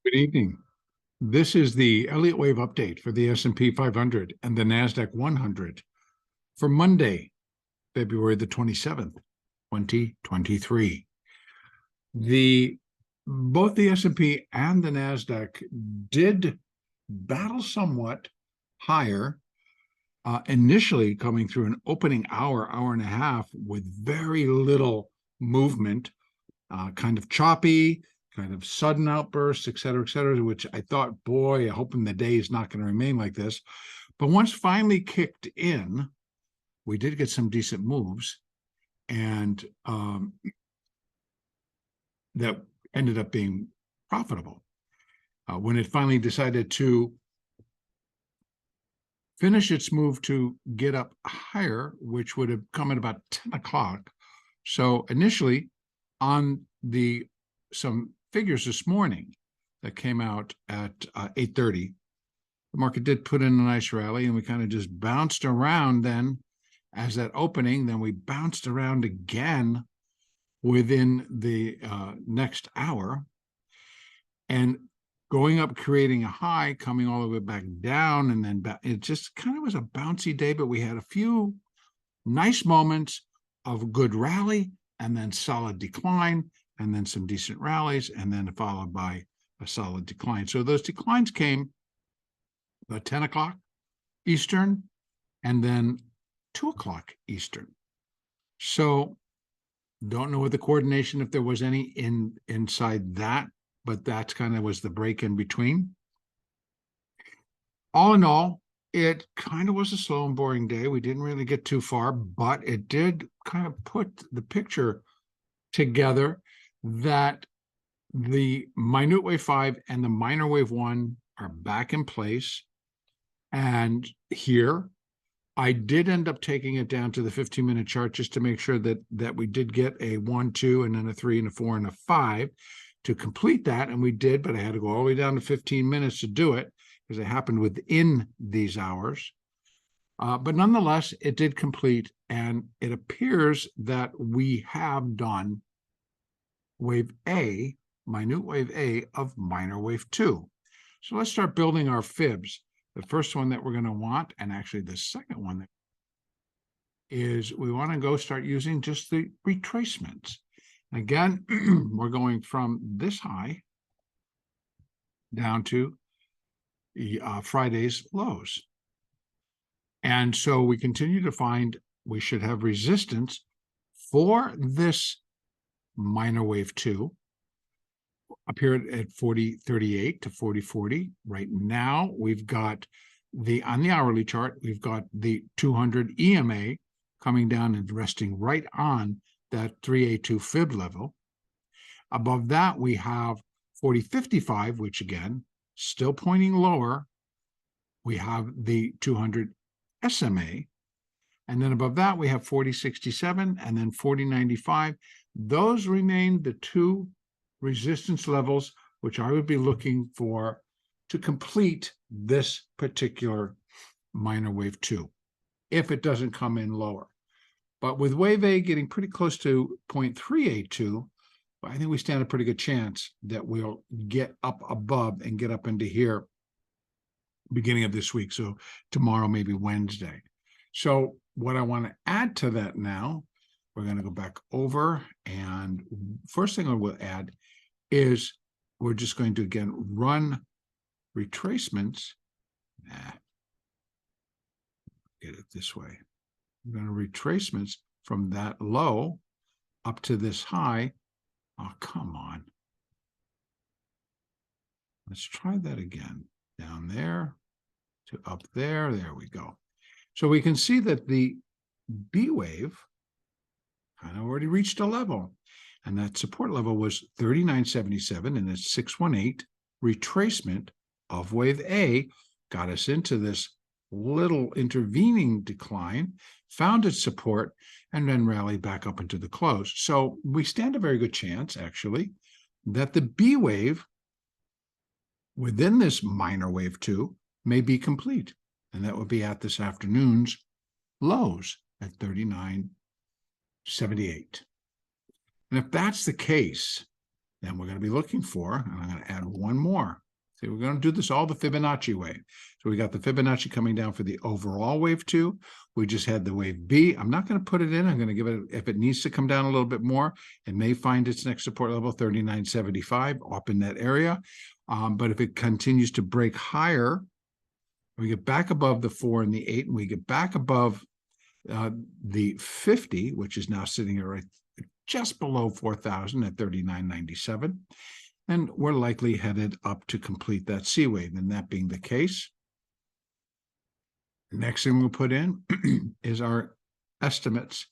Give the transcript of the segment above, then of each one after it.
Good evening. This is the Elliott wave update for the S&P 500 and the Nasdaq 100 for Monday, February the 27th, 2023. Both the S&P and the Nasdaq did battle somewhat higher, initially coming through an opening hour and a half with very little movement, kind of choppy, kind of sudden outbursts, et cetera, which I thought, boy, hoping the day is not going to remain like this. But once finally kicked in, we did get some decent moves, and that ended up being profitable. When it finally decided to finish its move to get up higher, which would have come at about 10 o'clock. So initially, on some figures this morning that came out at 8:30, the market did put in a nice rally, and we kind of just bounced around then as that opening. Then we bounced around again within the next hour, and going up, creating a high, coming all the way back down, and then it just kind of was a bouncy day, but we had a few nice moments of good rally and then solid decline, and then some decent rallies, and then followed by a solid decline. So those declines came about 10 o'clock Eastern and then 2 o'clock Eastern. So don't know what the coordination, if there was any inside that, but that's kind of was the break in between. All in all, it kind of was a slow and boring day. We didn't really get too far, but it did kind of put the picture together that the minute wave 5 and the minor wave 1 are back in place. And here, I did end up taking it down to the 15-minute chart just to make sure that we did get a 1, 2, and then a 3, and a 4, and a 5 to complete that. And we did, but I had to go all the way down to 15 minutes to do it because it happened within these hours. But nonetheless, it did complete, and it appears that we have done wave A, minute wave A of minor wave 2. So let's start building our fibs. The first one that we're going to want, and actually the second one, is we want to go start using just the retracements. Again, we're going from this high down to Friday's lows. And so we continue to find we should have resistance for this minor wave 2 up here at 40.38 to 40.40. Right now, we've got on the hourly chart, we've got the 200 EMA coming down and resting right on that 3A2 fib level. Above that, we have 40.55, which again, still pointing lower. We have the 200 SMA. And then above that, we have 40.67 and then 40.95. Those remain the two resistance levels, which I would be looking for to complete this particular minor wave 2, if it doesn't come in lower. But with wave A getting pretty close to 0.382, I think we stand a pretty good chance that we'll get up above and get up into here beginning of this week. So tomorrow, maybe Wednesday. So what I want to add to that now, we're going to go back over, and first thing I will add is we're just going to, again, run retracements. Get it this way. We're going to retracements from that low up to this high. Oh, come on. Let's try that again. Down there to up there. There we go. So we can see that the B wave kind of already reached a level. And that support level was 39.77, and it's 618 retracement of wave A got us into this little intervening decline, found its support, and then rallied back up into the close. So we stand a very good chance, actually, that the B wave within this minor wave 2 may be complete, and that would be at this afternoon's lows at 39.78. And if that's the case, then we're going to be looking for, and I'm going to add one more. See, we're going to do this all the Fibonacci way. So we got the Fibonacci coming down for the overall wave 2. We just had the wave B. I'm not going to put it in. I'm going to give it, if it needs to come down a little bit more, it may find its next support level, 39.75, up in that area. But if it continues to break higher, we get back above the 4 and the 8, and we get back above the 50, which is now sitting at right just below 4,000 at 39.97. And we're likely headed up to complete that C wave. And that being the case, the next thing we'll put in is our estimates.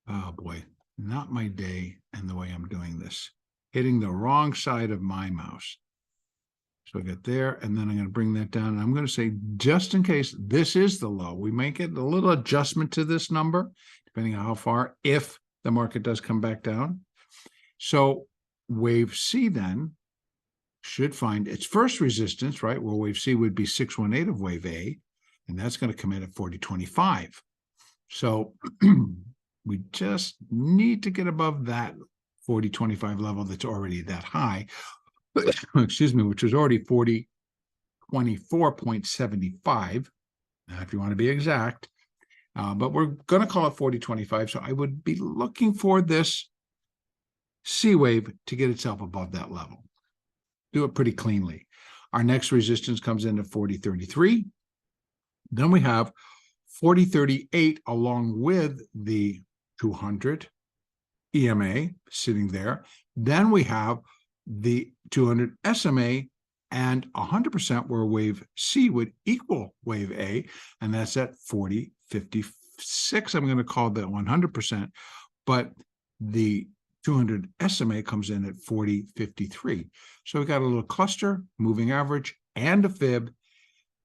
Oh boy, not my day and the way I'm doing this. Hitting the wrong side of my mouse. So I get there, and then I'm going to bring that down. And I'm going to say, just in case this is the low, we might get a little adjustment to this number, depending on how far, if the market does come back down. So wave C then should find its first resistance, right? Well, wave C would be 618 of wave A, and that's going to come in at 40.25. So we just need to get above that 40.25 level that's already that high. Excuse me, which was already 40.24.75, if you want to be exact. But we're going to call it 40.25. So I would be looking for this C wave to get itself above that level. Do it pretty cleanly. Our next resistance comes in at 40.33. Then we have 40.38 along with the 200 EMA sitting there. Then we have the 200 SMA and 100% where wave C would equal wave A, and that's at 40.56. I'm going to call that 100%, but the 200 SMA comes in at 40.53. So we got a little cluster, moving average, and a fib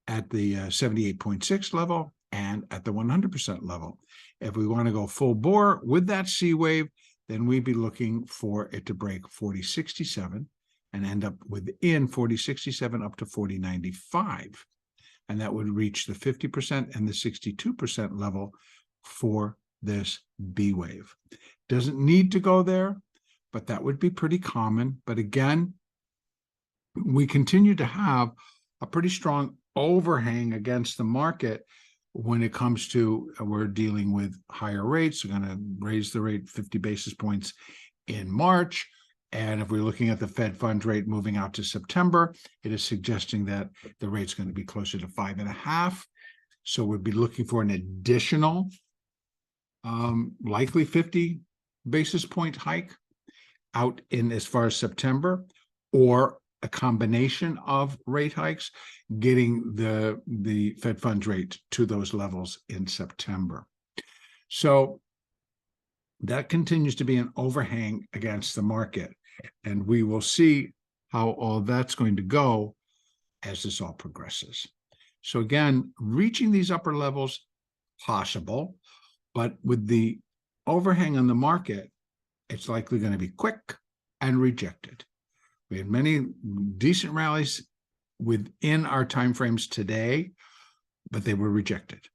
at the 78.6 level and at the 100% level. If we want to go full bore with that C wave, then we'd be looking for it to break 40.67 and end up within 40.67 up to 40.95. And that would reach the 50% and the 62% level for this B wave. Doesn't need to go there, but that would be pretty common. But again, we continue to have a pretty strong overhang against the market when it comes to, we're dealing with higher rates. We're going to raise the rate 50 basis points in March. And if we're looking at the Fed funds rate moving out to September, it is suggesting that the rate's going to be closer to 5.5. So we'd be looking for an additional likely 50 basis point hike out in as far as September, or a combination of rate hikes, getting the Fed funds rate to those levels in September. So that continues to be an overhang against the market. And we will see how all that's going to go as this all progresses. So again, reaching these upper levels, possible, but with the overhang on the market, it's likely going to be quick and rejected. We had many decent rallies within our timeframes today, but they were rejected.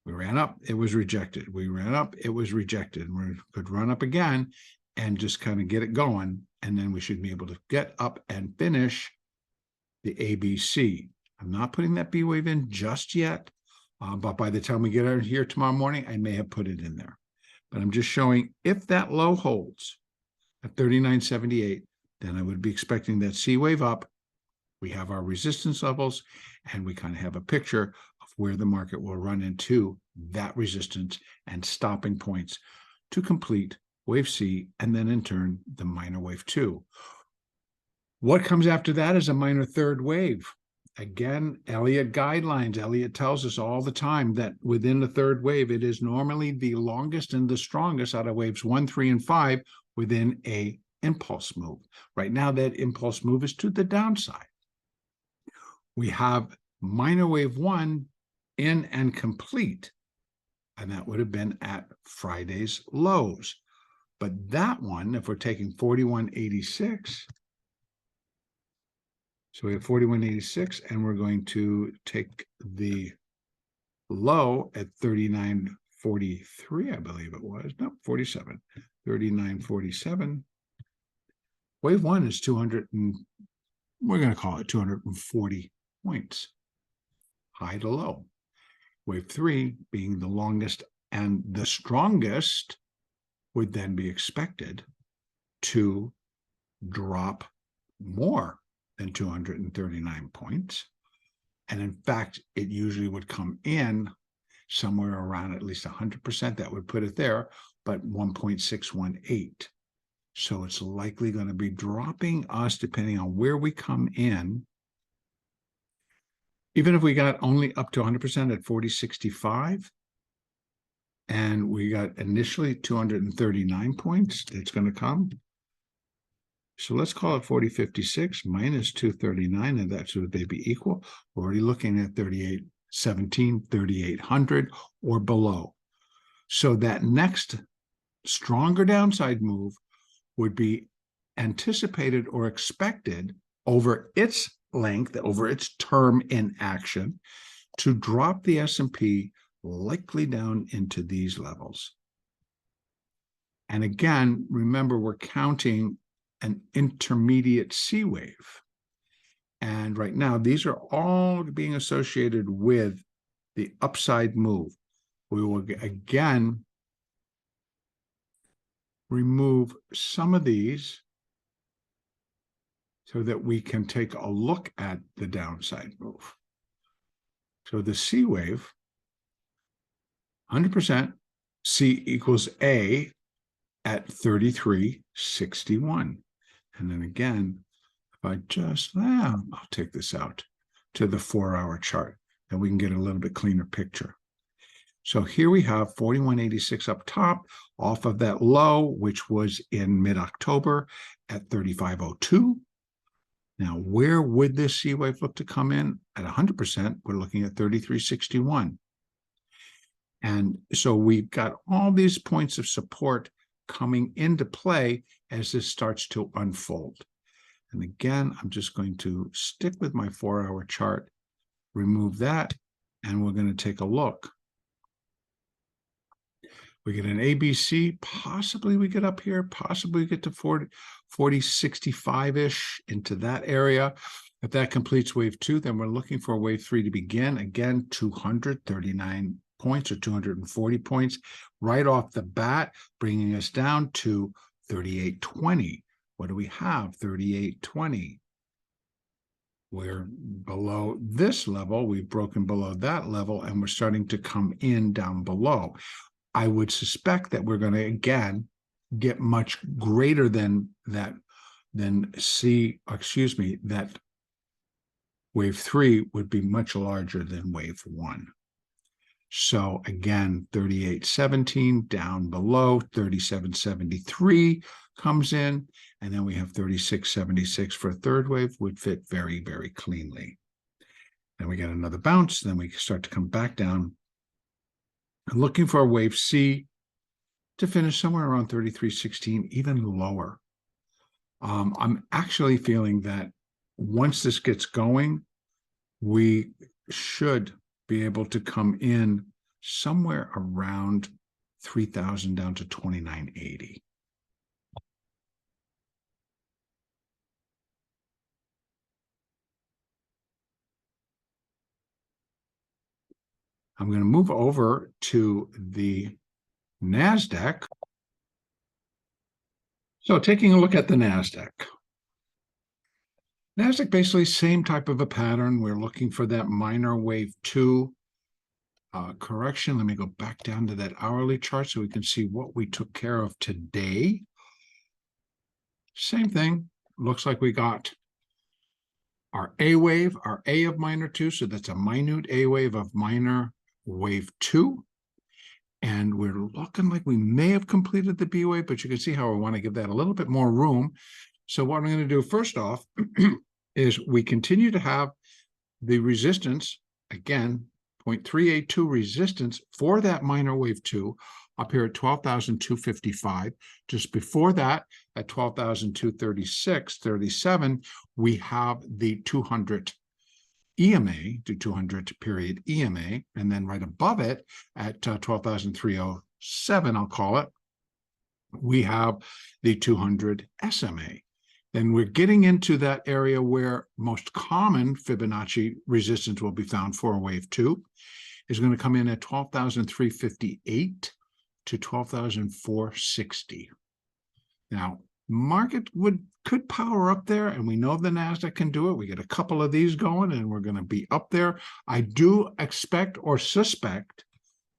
We ran up, it was rejected. We ran up, it was rejected. We could run up again and just kind of get it going, and then we should be able to get up and finish the ABC. I'm not putting that B wave in just yet, but by the time we get out here tomorrow morning, I may have put it in there. But I'm just showing if that low holds at 39.78, then I would be expecting that C wave up. We have our resistance levels, and we kind of have a picture of where the market will run into that resistance and stopping points to complete wave C, and then in turn, the minor wave 2. What comes after that is a minor third wave. Again, Elliott guidelines. Elliott tells us all the time that within the third wave, it is normally the longest and the strongest out of waves 1, 3, and 5 within a impulse move. Right now, that impulse move is to the downside. We have minor wave 1 in and complete, and that would have been at Friday's lows. But that one, if we're taking 41.86, so we have 41.86, and we're going to take the low at 39.43, I believe it was. No, 47. 39.47. Wave 1 is 200 and we're going to call it 240 points, high to low. Wave 3 being the longest and the strongest would then be expected to drop more than 239 points. And in fact, it usually would come in somewhere around at least 100%. That would put it there, but 1.618. So it's likely going to be dropping us depending on where we come in. Even if we got only up to 100% at 40.65, and we got initially 239 points, it's going to come. So let's call it 40.56 minus 239, and that should be equal. We're already looking at 38.17, 3,800 or below. So that next stronger downside move would be anticipated or expected over its length, over its term in action, to drop the S&P likely down into these levels. And again, remember, we're counting an intermediate C wave. And right now, these are all being associated with the upside move. We will again remove some of these so that we can take a look at the downside move. So the C wave, 100% C equals A at 33.61. And then again, if I just, I'll take this out to the 4-hour chart, and we can get a little bit cleaner picture. So here we have 41.86 up top off of that low, which was in mid-October at 35.02. Now, where would this C wave look to come in? At 100%, we're looking at 33.61. And so we've got all these points of support coming into play as this starts to unfold. And again, I'm just going to stick with my 4-hour chart, remove that, and we're going to take a look. We get an ABC, possibly we get up here, possibly we get to 40.65-ish into that area. If that completes wave 2, then we're looking for wave 3 to begin. Again, 239 points or 240 points right off the bat, bringing us down to 38.20. What do we have? 38.20. We're below this level. We've broken below that level, and we're starting to come in down below. I would suspect that we're going to, again, get much greater than that, that wave 3 would be much larger than wave 1. So again, 38.17 down below, 37.73 comes in, and then we have 36.76 for a third wave, would fit very, very cleanly. Then we get another bounce, then we start to come back down. I'm looking for a wave C to finish somewhere around 33.16, even lower. I'm actually feeling that once this gets going, we should be able to come in somewhere around 3,000 down to 29.80. I'm going to move over to the Nasdaq. So taking a look at the Nasdaq. Nasdaq basically same type of a pattern. We're looking for that minor wave 2 correction. Let me go back down to that hourly chart so we can see what we took care of today. Same thing. Looks like we got our A wave, our A of minor 2. So that's a minute A wave of minor wave 2. And we're looking like we may have completed the B wave, but you can see how I want to give that a little bit more room. So what I'm going to do first off is we continue to have the resistance, again, 0.382 resistance for that minor wave 2 up here at 12,255. Just before that, at 12,236.37, we have the 200 EMA, the 200 period EMA, and then right above it at 12,307, I'll call it, we have the 200 SMA. then we're getting into that area where most common Fibonacci resistance will be found for a wave 2 is going to come in at 12,358 to 12,460. Now, market could power up there, and we know the Nasdaq can do it. We get a couple of these going, and we're going to be up there. I do expect or suspect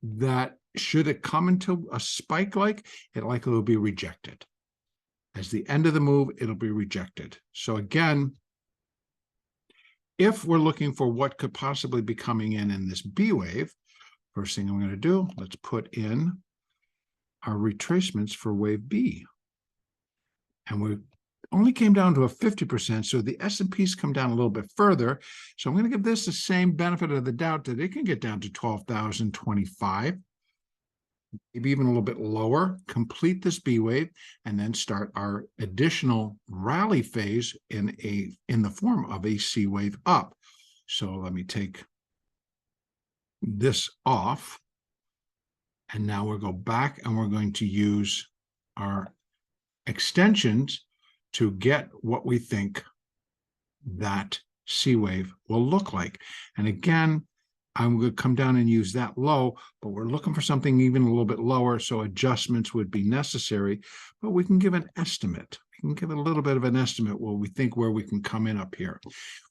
that should it come into a spike like, it likely will be rejected. As the end of the move, it'll be rejected. So again, if we're looking for what could possibly be coming in this B wave, first thing I'm going to do, let's put in our retracements for wave B. And we only came down to a 50%, so the S&P's come down a little bit further. So I'm going to give this the same benefit of the doubt that it can get down to 12,025, maybe even a little bit lower, complete this B wave, and then start our additional rally phase in the form of a C wave up. So let me take this off, and now we'll go back and we're going to use our extensions to get what we think that C wave will look like. And again, I'm going to come down and use that low, but we're looking for something even a little bit lower, so adjustments would be necessary, but we can give an estimate. We can give a little bit of an estimate where we think where we can come in up here.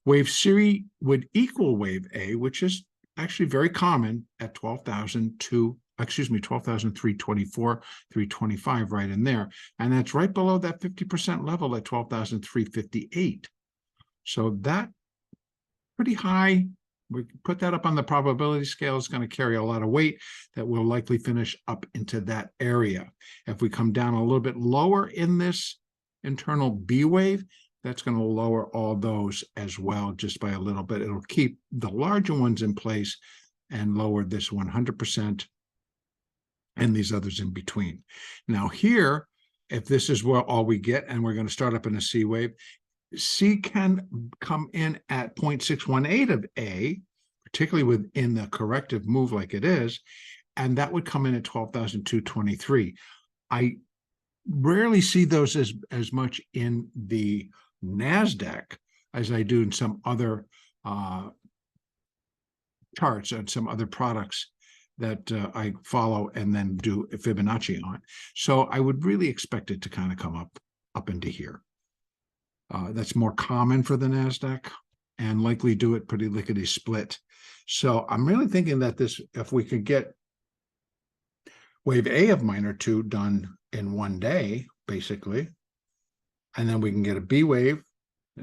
Wave C would equal wave A, which is actually very common at 12,324, 325 right in there. And that's right below that 50% level at 12,358. So that pretty high. We put that up on the probability scale. It's going to carry a lot of weight that will likely finish up into that area. If we come down a little bit lower in this internal B wave, that's going to lower all those as well, just by a little bit. It'll keep the larger ones in place and lower this 100% and these others in between. Now here, if this is where all we get, and we're going to start up in a C wave, C can come in at 0.618 of A, particularly within the corrective move like it is, and that would come in at 12,223. I rarely see those as much in the Nasdaq as I do in some other charts and some other products that I follow and then do Fibonacci on. So I would really expect it to kind of come up into here. That's more common for the Nasdaq and likely do it pretty lickety split. So I'm really thinking that this, if we could get wave A of minor 2 done in one day, basically, and then we can get a B wave,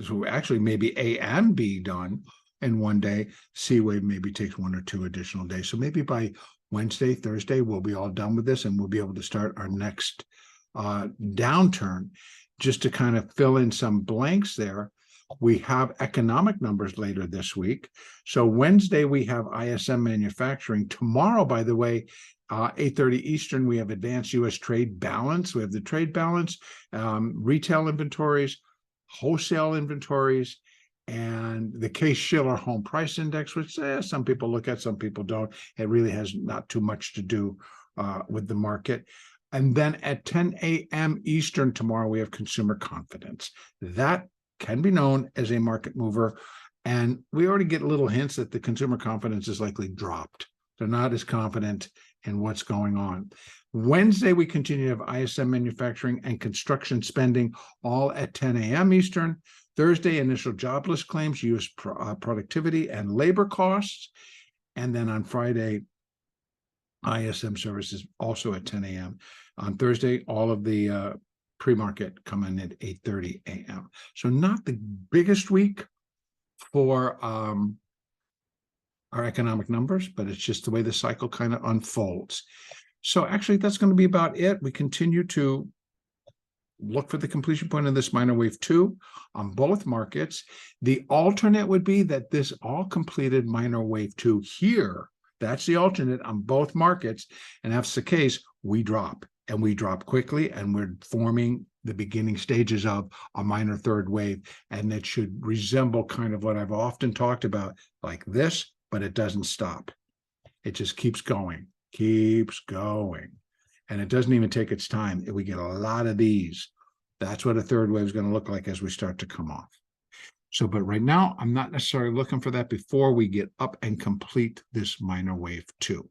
so actually maybe A and B done in one day. C wave maybe takes 1 or 2 additional days. So maybe by Wednesday, Thursday, we'll be all done with this and we'll be able to start our next downturn. Just to kind of fill in some blanks there, we have economic numbers later this week. So Wednesday, we have ISM manufacturing. Tomorrow, by the way, 8:30 Eastern, we have Advanced U.S. trade balance. We have the trade balance, retail inventories, wholesale inventories, and the Case-Shiller home price index, which some people look at, some people don't. It really has not too much to do with the market. And then at 10 a.m. Eastern tomorrow, we have consumer confidence. That can be known as a market mover. And we already get little hints that the consumer confidence is likely dropped. They're not as confident in what's going on. Wednesday, we continue to have ISM manufacturing and construction spending all at 10 a.m. Eastern. Thursday, initial jobless claims, U.S. productivity and labor costs. And then on Friday, ISM services also at 10 a.m. On Thursday, all of the pre-market come in at 8:30 a.m. So not the biggest week for our economic numbers, but it's just the way the cycle kind of unfolds. So actually, that's going to be about it. We continue to look for the completion point of this minor wave 2 on both markets. The alternate would be that this all completed minor wave 2 here. That's the alternate on both markets. And if that's the case, we drop. And we drop quickly, and we're forming the beginning stages of a minor third wave. And it should resemble kind of what I've often talked about, like this, but it doesn't stop. It just keeps going. And it doesn't even take its time. We get a lot of these That's what a third wave is going to look like as we start to come off. So, but right now, I'm not necessarily looking for that before we get up and complete this minor wave 2.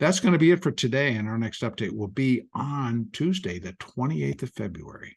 That's going to be it for today, and our next update will be on Tuesday, the 28th of February.